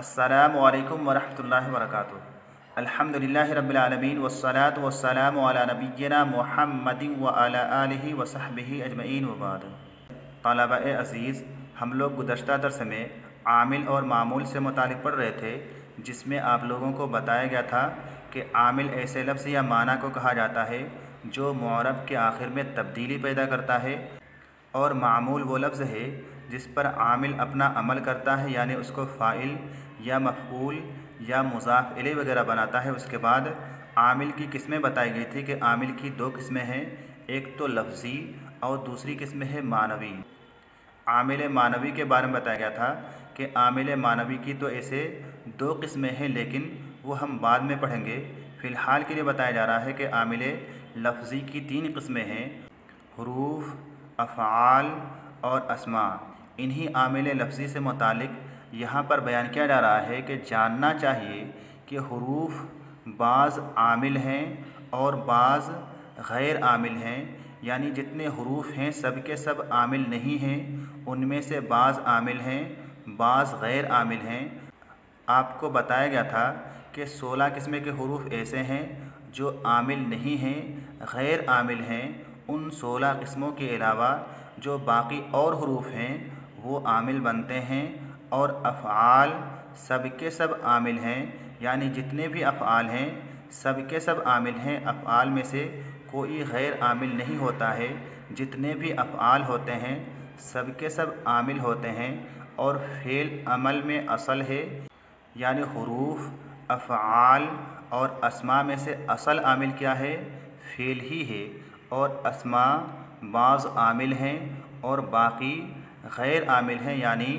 अस्सलामु अलैकुम वरहमतुल्लाहि वबरकातुहू। अल्हम्दुलिल्लाहि रब्बिल आलमीन वस्सलातु वस्सलामु अला नबिय्यिना मुहम्मदिन व अला आलिहि व सहबिहि अजमईन व बाद। तलबा-ए अज़ीज़, हम लोग गुज़श्ता दर्स में आमिल और मामूल से मुतालिक पढ़ रहे थे, जिसमें आप लोगों को बताया गया था कि आमिल ऐसे लफ्ज़ या माना को कहा जाता है जो मुअरब के आखिर में तब्दीली पैदा करता है, और मामूल वो लफ्ज़ है जिस पर आमिल अपना अमल करता है, यानी उसको फ़ाइल या मफ़ऊल या मुज़ाफ़ इलैह वगैरह बनाता है। उसके बाद आमिल की किस्में बताई गई थी कि आमिल की दो किस्में हैं, एक तो लफ्ज़ी और दूसरी किस्म है मानवी। आमिल मानवी के बारे में बताया गया था कि आमिल मानवी की तो ऐसे दो किस्में हैं, लेकिन वो हम बाद में पढ़ेंगे। फ़िलहाल के लिए बताया जा रहा है कि आमिल लफ्ज़ी की तीन किस्में हैं, हुरूफ़, अफ़आल और अस्मा। इन्हीं आमिल लफ्ज़ी से मुतालिक यहाँ पर बयान किया जा रहा है कि जानना चाहिए कि हुरूफ़ बाज़ आमिल हैं और बाज़ गैर आमिल हैं, यानी जितने हुरूफ़ हैं सब के सब आमिल नहीं हैं, उनमें से बाज़ आमिल हैं, बाज़ गैर आमिल हैं। आपको बताया गया था कि 16 किस्म के हुरूफ़ ऐसे हैं जो आमिल नहीं हैं, गैर आमिल हैं। उन 16 किस्मों के अलावा जो बाकी और हुरूफ़ हैं वो आमिल बनते हैं। और अफ़आल सब के सब आमिल हैं, यानी जितने भी अफ़आल हैं सब के सब आमिल हैं। अफ़आल में से कोई गैर आमिल नहीं होता है, जितने भी अफ़आल होते हैं सब के सब आमिल होते हैं। और फ़ेल अमल में असल है, यानी हुरूफ़, अफ़आल और अस्मा में से असल आमिल क्या है? फ़ेल ही है। और अस्मा बाज़ आमिल हैं और बाकी गैर आमिल हैं, यानी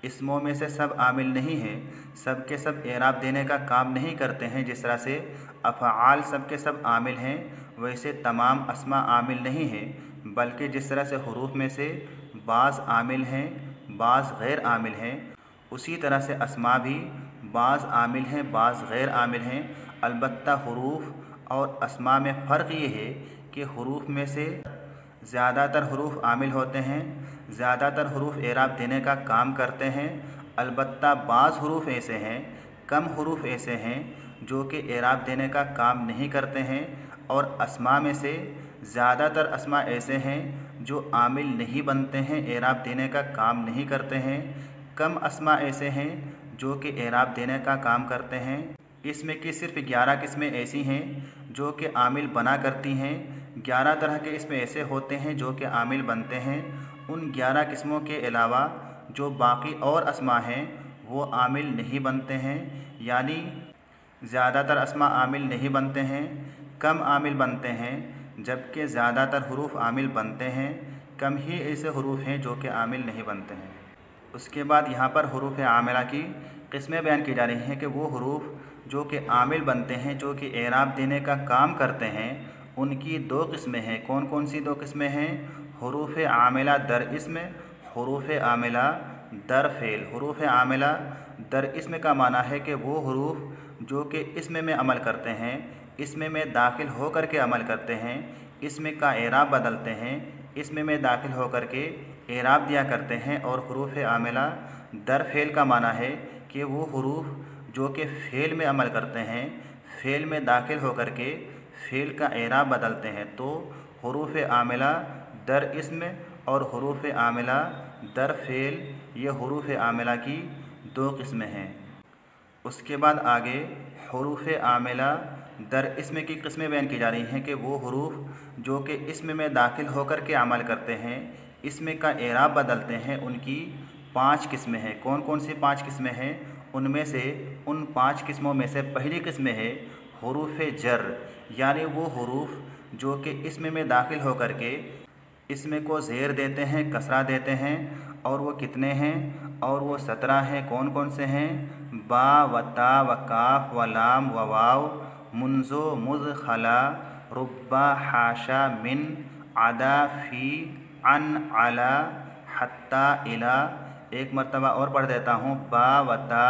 इसमों में से सब आमिल नहीं हैं, सब के सब एराब देने का काम नहीं करते हैं। जिस तरह से अफ़आल सब के सब आमिल हैं, वैसे तमाम अस्मा आमिल नहीं हैं, बल्कि जिस तरह से हुरूफ़ में से बाज़ आमिल हैं, बाज़ गैर आमिल हैं, उसी तरह से अस्मा भी बाज़ आमिल हैं, बाज़ गैर आमिल हैं। अलबत्ता हुरूफ़ और अस्मा में फ़र्क ये है कि हुरूफ़ में से ज़्यादातर हुरूफ़ आमिल होते हैं, ज़्यादातर हुरूफ़ एराब देने का काम करते हैं। अलबत्ता बाज़ हुरूफ़ ऐसे हैं, कम हुरूफ़ ऐसे हैं जो कि एराब देने का काम नहीं करते हैं। और अस्मा में से ज़्यादातर अस्मा ऐसे हैं जो आमिल नहीं बनते हैं, एराब देने का काम नहीं करते हैं। कम अस्मा ऐसे हैं जो कि एराब देने का काम करते हैं। इसमें की सिर्फ़ 11 किस्में ऐसी हैं जो कि आमिल बना करती हैं। 11 तरह के इसमें ऐसे होते हैं जो कि आमिल बनते हैं। उन 11 किस्मों के अलावा जो बाकी और अस्मा हैं वो आमिल नहीं बनते हैं, यानी ज़्यादातर अस्मा आमिल नहीं बनते हैं, कम आमिल बनते हैं, जबकि ज़्यादातर हुरूफ़ आमिल बनते हैं। कम ही ऐसे हुरूफ़ हैं जो कि आमिल नहीं बनते हैं। उसके बाद यहाँ पर हुरूफ़ आमिला की किस्में बयान की जा रही हैं कि वो हुरूफ़ जो कि आमिल बनते हैं, जो कि एराब देने का काम करते हैं, उनकी दो किस्में हैं। कौन कौन सी दो किस्में हैं? हुरूफ़ आमिला दर इस्म, हुरूफ़ आमिला दर फ़ेल। हुरूफ़ आमिला दर इस्म का माना है कि वो हुरूफ़ जो कि इस्म में अमल करते हैं, इस्म में दाखिल हो कर के अमल करते हैं, इस्म का एराब बदलते हैं, इस्म में दाखिल हो कर के एराब दिया करते हैं। और हुरूफ़ आमिला दर फ़ेल का माना है कि वो हुरूफ़ जो कि फ़ेल में अमल करते हैं, फ़ेल में दाखिल हो कर के फ़ेल का एराब बदलते हैं। तो हुरूफ़ आमिला दर इस्म और हुरूफ़ आमिला दर फ़ेल, ये हुरूफ़ आमिला की दो किस्में हैं। उसके बाद आगे हुरूफ़ आमिला दर इस्म की किस्में बयान की जा रही हैं कि वो हुरूफ़ जो कि इस्म में दाखिल होकर के अमल करते हैं, इस्म का एराब बदलते हैं, उनकी 5 किस्में हैं। कौन कौन सी 5 किस्में हैं? उनमें से उन 5 किस्मों में से पहली किस्म है हुरूफ़ जर, यानी वो हुरूफ़ जो कि इस्म में दाखिल होकर के इसमें को ज़ेर देते हैं, कसरा देते हैं। और वो कितने हैं? और वो 17 हैं। कौन कौन से हैं? बा व ता व काफ व लाम व वाव, मुंज़ो मुज़ खला, रुब्बा हाशा मिन, अदा फ़ी, अन अला, हत्ता इला। एक मरतबा और पढ़ देता हूँ। बा व ता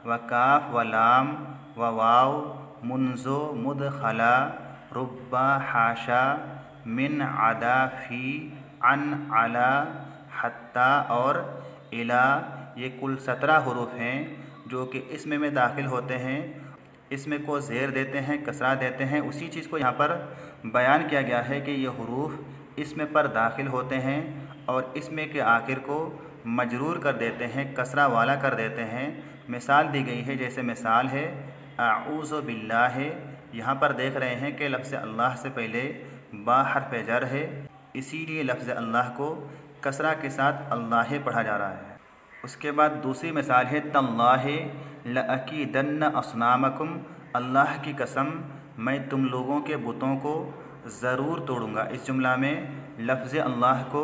व काफ व लाम व वाव, मुंज़ो मुद खला, रुब्बा हाशा मिन, अदा फ़ी, अन अला, हत्ता और इला। ये कुल 17 हुरूफ़ हैं। जो कि इसमें दाखिल होते हैं, इसमें को ज़ेर देते हैं, कसरा देते हैं, उसी चीज़ को यहाँ पर बयान किया गया है कि ये हुरूफ इसमें पर दाखिल होते हैं और इसमें के आखिर को मजरूर कर देते हैं, कसरा वाला कर देते हैं। मिसाल दी गई है, जैसे मिसाल है आऊज़ु बिल्लाह है। यहाँ पर देख रहे हैं कि लफ्ज़ अल्लाह से पहले बा हर्फ जर है, इसीलिए लफ्ज़ अल्लाह को कसरा के साथ अल्लाह पढ़ा जा रहा है। उसके बाद दूसरी मिसाल है तल्लाह लअकीदन्न अस्नामकुम, अल्लाह की कसम मैं तुम लोगों के बुतों को ज़रूर तोड़ूँगा। इस जुमला में लफ्ज़ अल्लाह को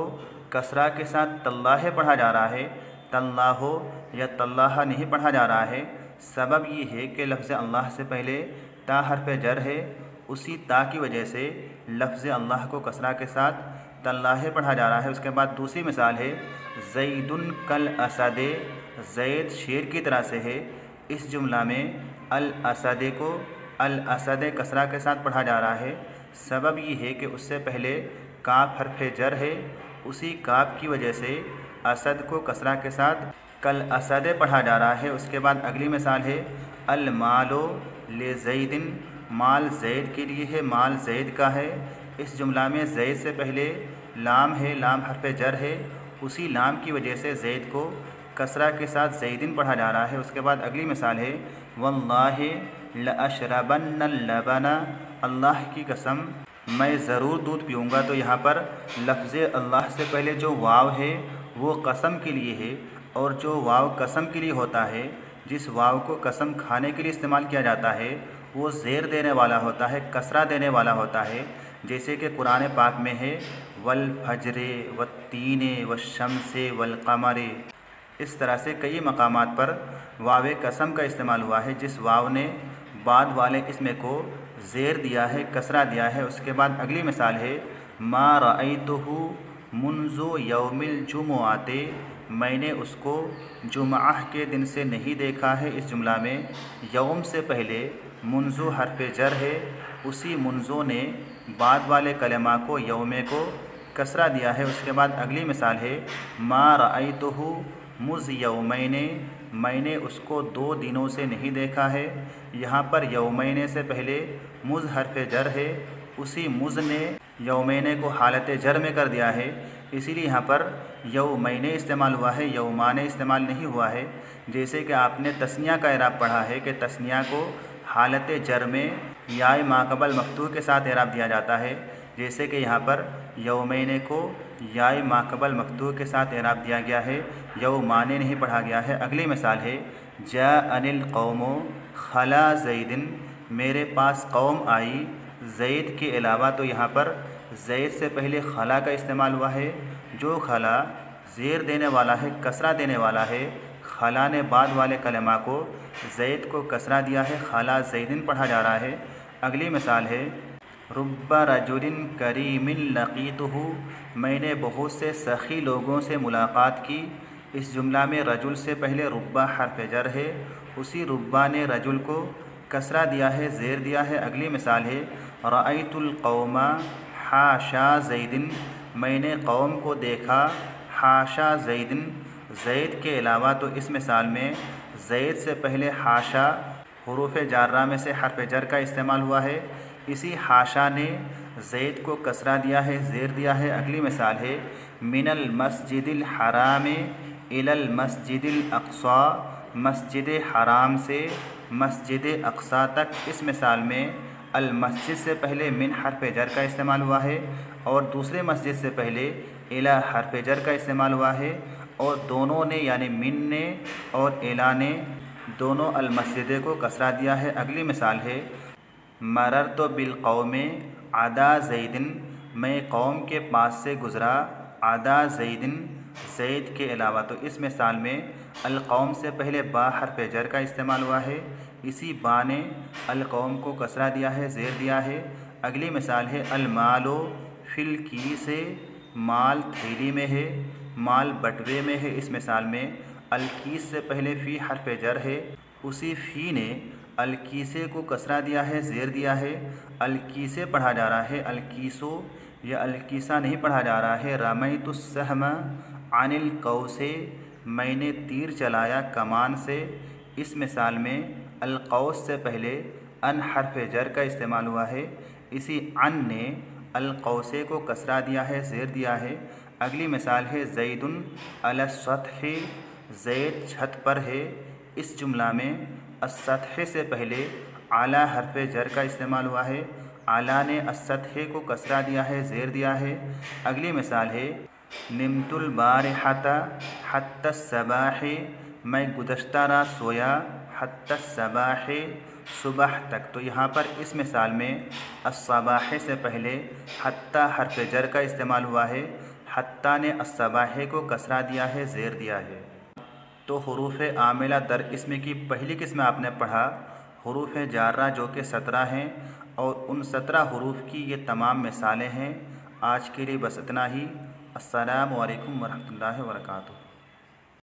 कसरा के साथ तल्लाह पढ़ा जा रहा है, तल्लाहो या तल्लाह नहीं पढ़ा जा रहा है। सबब ये है कि लफ्ज़ अल्लाह से पहले ता हर्फ जर है, उसी ता की वजह से लफ्ज़ अल्लाह को कसरा के साथ तल्लाह पढ़ा जा रहा है। उसके बाद दूसरी मिसाल है ज़ैदुन कल असदे, ज़ैद शेर की तरह से है। इस जुमला में अल असदे को अल असदे कसरा के साथ पढ़ा जा रहा है। सबब ये है कि उससे पहले काफ हर्फ जर है, उसी काफ की वजह से असद को कसरा के साथ कल असदे पढ़ा जा रहा है। उसके बाद अगली मिसाल है अल मालो ले ज़ैदिन, माल ज़ैद के लिए है, माल ज़ैद का है। इस जुमला में ज़ैद से पहले लाम है, लाम हर्फ जर है, उसी लाम की वजह से ज़ैद को कसरा के साथ ज़ैदिन पढ़ा जा रहा है। उसके बाद अगली मिसाल है वल्लाहि लअशरबन्न लबना, अल्लाह की कसम मैं ज़रूर दूध पीऊँगा। तो यहाँ पर लफ्ज़ अल्लाह से पहले जो वाव है वो कसम के लिए है, और जो वाव कसम के लिए होता है, जिस वाव को कसम खाने के लिए इस्तेमाल किया जाता है, वो ज़ेर देने वाला होता है, कसरा देने वाला होता है। जैसे कि कुरान पाक में है वल फजरे वत्तीने वशम्से वल कमरे। इस तरह से कई मकामात पर वाव कसम का इस्तेमाल हुआ है, जिस वाव ने बाद वाले इसमें को ज़ेर दिया है, कसरा दिया है। उसके बाद अगली मिसाल है मा रअयतुहु मुन्ज़ु यौमिल जुमुआते, मैंने उसको जुमआह के दिन से नहीं देखा है। इस जुमला में यौम से पहले मुन्ज़ु हर्फ जर है, उसी मुन्ज़ु ने बाद वाले कलमा को यौमे को कसरा दिया है। उसके बाद अगली मिसाल है मा रअयतुहु मुज़ यौमैने, मैंने उसको 2 दिनों से नहीं देखा है। यहाँ पर यौमैने से पहले मुज़ हर्फ जर है, उसी मुज़ ने यौमैने को हालत जर में कर दिया है, इसीलिए यहाँ पर यौमैने इस्तेमाल हुआ है, यौमाने इस्तेमाल नहीं हुआ है। जैसे कि आपने तस्निया का इराब पढ़ा है कि तस्निया को हालत जर में याय माक़बल मफ्तूह के साथ इराब दिया जाता है, जैसे कि यहाँ पर यौमैने को याय माक़बल मफ्तूह के साथ इराब दिया गया है, यौमाने नहीं पढ़ा गया है। अगली मिसाल है जा अनिल कौमो खला ज़ैदिन, मेरे पास कौम आई ज़ैद के अलावा। तो यहाँ पर ज़ैद से पहले खला का इस्तेमाल हुआ है, जो खला ज़ेर देने वाला है, कसरा देने वाला है। खला ने बाद वाले कलमा को ज़ैद को कसरा दिया है, खला ज़ैदिन पढ़ा जा रहा है। अगली मिसाल है रुब्बा रजुलिन करीमिन लक़ीतुहु, मैंने बहुत से सखी लोगों से मुलाकात की। इस जुमला में रजुल से पहले रुब्बा हर्फ जर है, उसी रुब्बा ने रजुल को कसरा दिया है, ज़ेर दिया है। अगली मिसाल है रअयतुल कौमा हाशा ज़ैदिन, मैंने कौम को देखा हाशा ज़ैदिन, ज़ैद के अलावा। तो इस मिसाल में ज़ैद से पहले हाशा हुरूफ़ जार्रा में से हर्फ जर का इस्तेमाल हुआ है, इसी हाशा ने ज़ैद को कसरा दिया है, ज़ेर दिया है। अगली मिसाल है मिनल मस्जिदिल हराम इलल मस्जिदिल अक़सा, मस्जिद हराम से मस्जिद अक़सा तक। इस मिसाल में अल मस्जिद से पहले मिन हर्फ जर का इस्तेमाल हुआ है, और दूसरे मस्जिद से पहले इला हर्फ जर का इस्तेमाल हुआ है, और दोनों ने यानी मिन ने और इला ने दोनों अल मस्जिद को कसरा दिया है। अगली मिसाल है मररतु बिल कौमे अदा ज़ैदिन, मैं कौम के पास से गुज़रा अदा ज़ैदिन, ज़ैद के अलावा। तो इस मिसाल में अल कौम से पहले बा हर्फ जर का इस्तेमाल हुआ है, इसी बा ने अल कौम को कसरा दिया है, ज़ेर दिया है। अगली मिसाल है अल मालो फिल की से, माल थैली में है, माल बटवे में है। इस मिसाल में अल कीस से पहले फ़ी हर्फ जर है, उसी फ़ी ने अल कीसे को कसरा दिया है, ज़ेर दिया है। अल कीसे पढ़ा जा रहा है, अल कीसो या अल कीसा नहीं पढ़ा जा रहा है। रमैतुस्सहम अनिल कौसे, मैंने तीर चलाया कमान से। इस मिसाल में अलकौस से पहले अन हर्फ जर का इस्तेमाल हुआ है। इसी अन ने अलकौसे को कसरा दिया है, ज़ेर दिया है। अगली मिसाल है ज़ैदुन अला सतह, ज़ैद छत पर है। इस जुमला में अस्सतह से पहले आला हर्फ जर का इस्तेमाल हुआ है। आला ने अस्सतह को कसरा दिया है, ज़ेर दिया है। अगली मिसाल है निमतुल बारिहता हत्ता सबाह, मैं गुज़श्ता रात सोया हत्ता सबाह, सुबह तक। तो यहाँ पर इस मिसाल में अस्सबाह से पहले हत्ता हर्फ जर का इस्तेमाल हुआ है। हत्ता ने अस्सबाह को कसरा दिया है, ज़ेर दिया है। तो हुरूफ़ आमिला दर इसम की पहली किस्म आपने पढ़ा, हुरूफ़ जारा जो कि 17 हैं, और उन 17 हुरूफ़ की ये तमाम मिसालें हैं। आज के लिए बस इतना ही। अस्सलामु अलैकुम वरहमतुल्लाहि वबरकातुहू।